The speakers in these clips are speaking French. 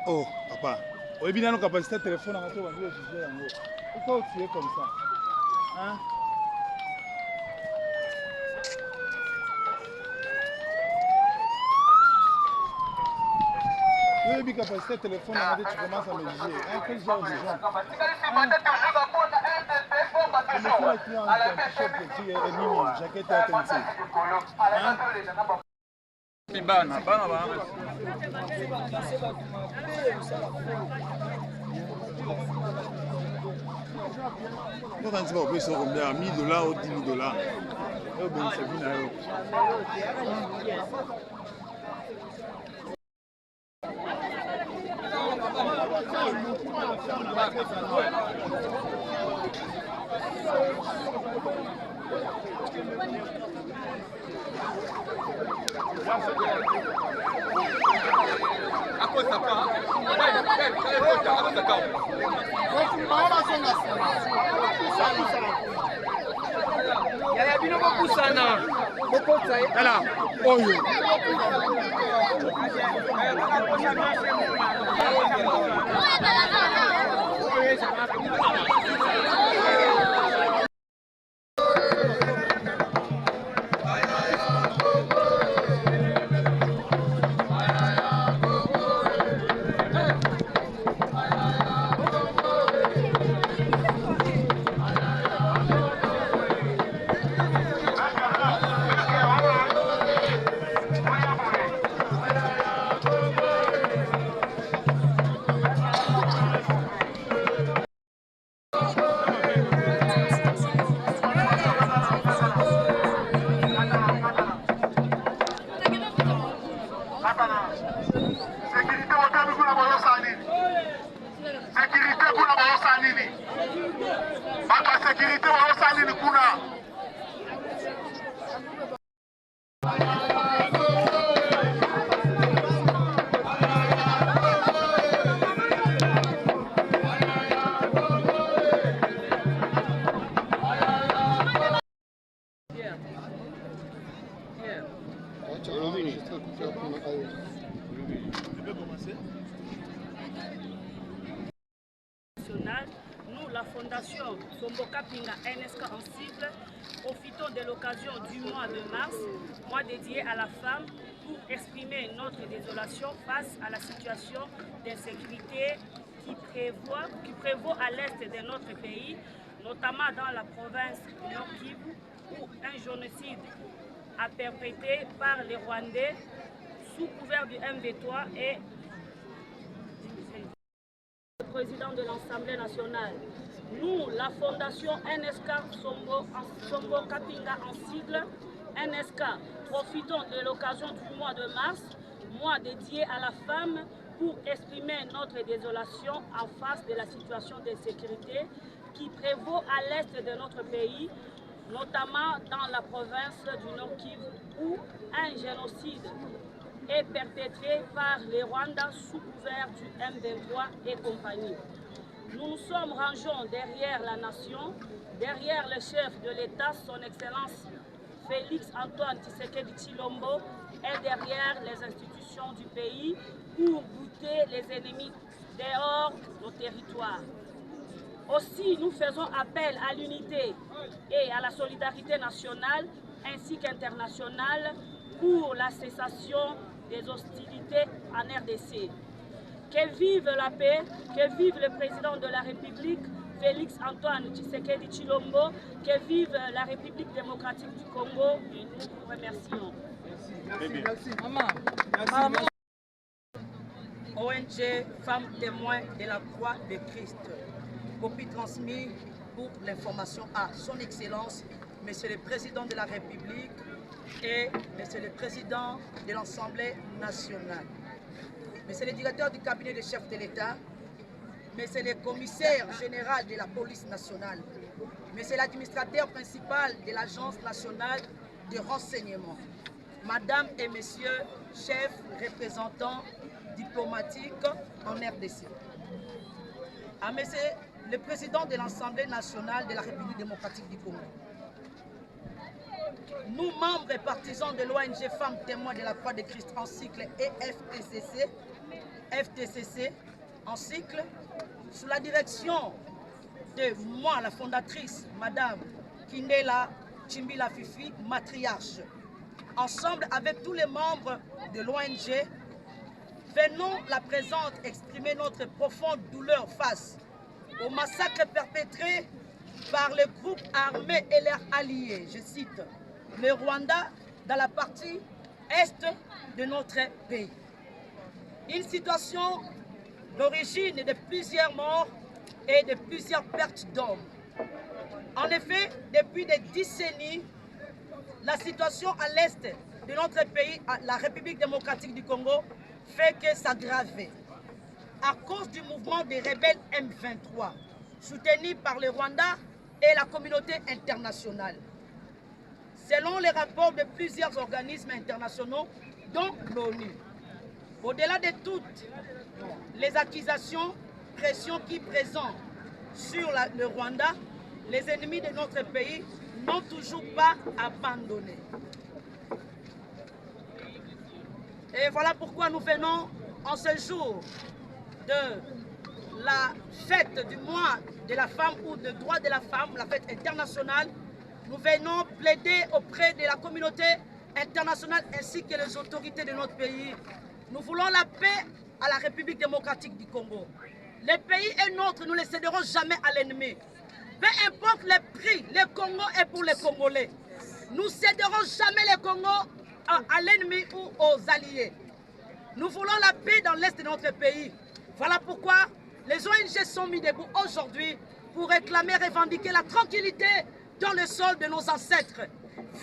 Oh, papa. Oui, bien, nous capacité de téléphone, on va juger. Pourquoi tu es comme ça? Hein? Oui, bien, capacité de téléphone, tu commences à me juger. Hein? Quel genre de gens? Je me fais la cliente un t-shirt petit et mini, jaquette à TNT. Hein? Bana, bana, bana. Nous, quand tu vas au pays, c'est combien? 1000 $ ou 10 000 $. Et bien, c'est bien. Nous, la Fondation Sombo Kapinga NSK en cible, profitons de l'occasion du mois de mars, mois dédié à la femme, pour exprimer notre désolation face à la situation d'insécurité qui prévaut à l'est de notre pays, notamment dans la province du Nord Kivu, où un génocide a perpétré par les Rwandais sous couvert du MV3 et le président de l'Assemblée nationale. Nous, la Fondation NSK Sombo Kapinga en sigle, NSK, profitons de l'occasion du mois de mars, mois dédié à la femme, pour exprimer notre désolation en face de la situation d'insécurité qui prévaut à l'est de notre pays, notamment dans la province du Nord Kivu, où un génocide est perpétré par les Rwandais sous couvert du M23 et compagnie. Nous nous sommes rangeants derrière la nation, derrière le chef de l'État, son Excellence Félix Antoine Tshisekedi Tshilombo, et derrière les institutions du pays pour buter les ennemis dehors de nos territoires. Aussi, nous faisons appel à l'unité et à la solidarité nationale ainsi qu'internationale pour la cessation des hostilités en RDC. Que vive la paix, que vive le président de la République, Félix Antoine Tshisekedi Tshilombo, que vive la République démocratique du Congo, et nous vous remercions. Merci. Maman. ONG Femmes témoins de la croix de Christ. Copie transmise pour l'information à son Excellence, Monsieur le Président de la République et Monsieur le Président de l'Assemblée nationale. Monsieur le directeur du cabinet du chef de l'État, Monsieur le commissaire général de la police nationale, Monsieur l'administrateur principal de l'Agence nationale de renseignement, Madame et Messieurs, chefs représentants diplomatique en RDC. À Monsieur le président de l'Assemblée nationale de la République démocratique du Congo, nous, membres et partisans de l'ONG Femmes Témoins de la Croix de Christ en cycle et FTCC en cycle, sous la direction de moi, la fondatrice, Madame Kindela Chimbila Fifi, matriarche, ensemble avec tous les membres de l'ONG, venons la présente exprimer notre profonde douleur face au massacre perpétré par les groupes armés et leurs alliés, je cite, le Rwanda dans la partie est de notre pays. Une situation d'origine de plusieurs morts et de plusieurs pertes d'hommes. En effet, depuis des décennies, la situation à l'est de notre pays, la République démocratique du Congo, fait que s'aggraver. À cause du mouvement des rebelles M23, soutenu par le Rwanda et la communauté internationale. Selon les rapports de plusieurs organismes internationaux, dont l'ONU. Au-delà de toutes les accusations, pressions qui présentent sur le Rwanda, les ennemis de notre pays n'ont toujours pas abandonné. Et voilà pourquoi nous venons en ce jour de la fête du mois de la femme ou de droit de la femme, la fête internationale. Nous venons plaider auprès de la communauté internationale ainsi que les autorités de notre pays. Nous voulons la paix à la République démocratique du Congo. Le pays est nôtre, nous ne le céderons jamais à l'ennemi. Peu importe le prix, le Congo est pour les Congolais. Nous ne céderons jamais le Congo à l'ennemi ou aux alliés. Nous voulons la paix dans l'est de notre pays. Voilà pourquoi les ONG sont mis debout aujourd'hui pour réclamer, revendiquer la tranquillité dans le sol de nos ancêtres.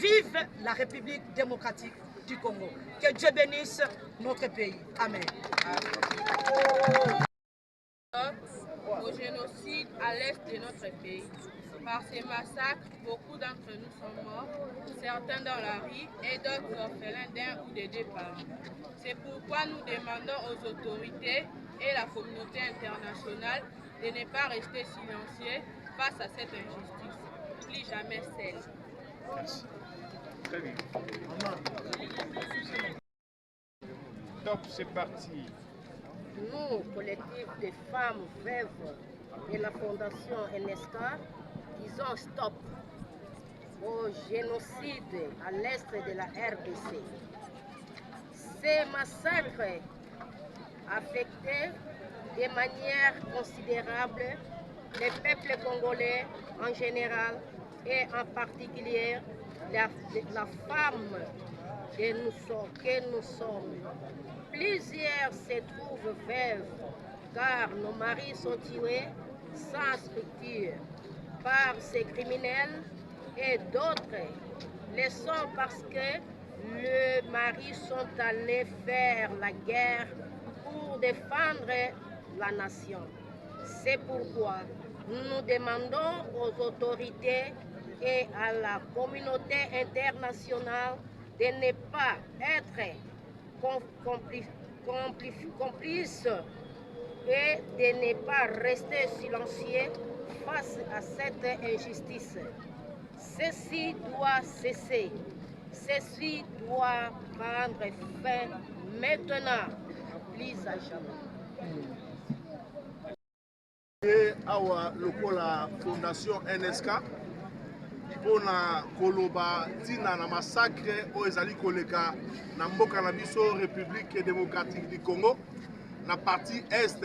Vive la République démocratique du Congo. Que Dieu bénisse notre pays. Amen. Au génocide à l'est de notre pays. Par ces massacres, beaucoup d'entre nous sont morts, certains dans la rue et d'autres orphelins d'un ou de deux parents. C'est pourquoi nous demandons aux autorités et la communauté internationale de ne pas rester silencieux face à cette injustice. Plus jamais celle. Merci. Très bien. Top, c'est parti. Nous, collectif de femmes veuves et la fondation NSK, disons stop au génocide à l'est de la RDC. Ces massacres affectaient de manière considérable les peuples congolais en général et en particulier la femme que nous sommes. Plusieurs se trouvent veuves car nos maris sont tués sans structure par ces criminels et d'autres le sont parce que les maris sont allés faire la guerre pour défendre la nation. C'est pourquoi nous demandons aux autorités et à la communauté internationale de ne pas être complices et de ne pas rester silencieux face à cette injustice. Ceci doit cesser. Ceci doit prendre fin maintenant, plus à jamais. Awa lokola fondation NSK pona koloba tina na massacre o ezali koleka na mboka na biso République démocratique du Congo na partie est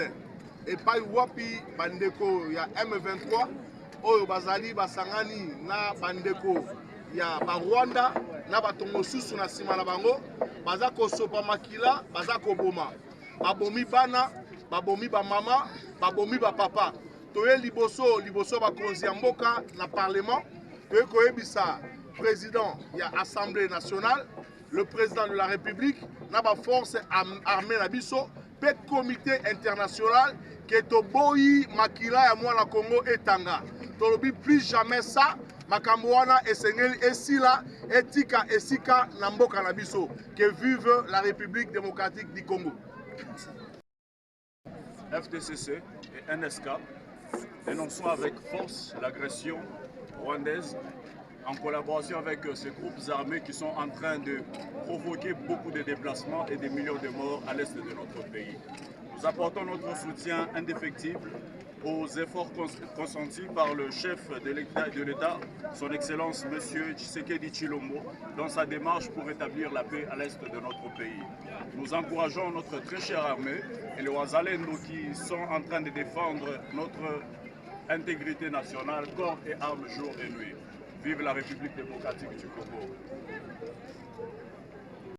et pas wapi bandeko ya M23 oyo bazali basangani na bandeko ya ba Rwanda na batongo susu na sima na bango baza kosopa makila baza koboma babomi bana babomi ba mama babomi ba papa toye liboso bakonzi ya mboka na parlement toye koyebisa président ya Assemblée nationale le président de la République na ba force armée na biso pe comité international que toboyi makila ya mwana Congo etanga tolobi plus jamais ça makambo wana esengeli esila etika esika na mboka na biso que vive la République démocratique du Congo. FTCC et NSK dénonçons avec force l'agression rwandaise en collaboration avec ces groupes armés qui sont en train de provoquer beaucoup de déplacements et des millions de morts à l'est de notre pays. Nous apportons notre soutien indéfectible aux efforts consentis par le chef de l'État, son Excellence M. Tshisekedi Tshilombo, dans sa démarche pour rétablir la paix à l'est de notre pays. Nous encourageons notre très chère armée et les Wazalendo qui sont en train de défendre notre intégrité nationale, corps et armes jour et nuit. Vive la République démocratique du Congo.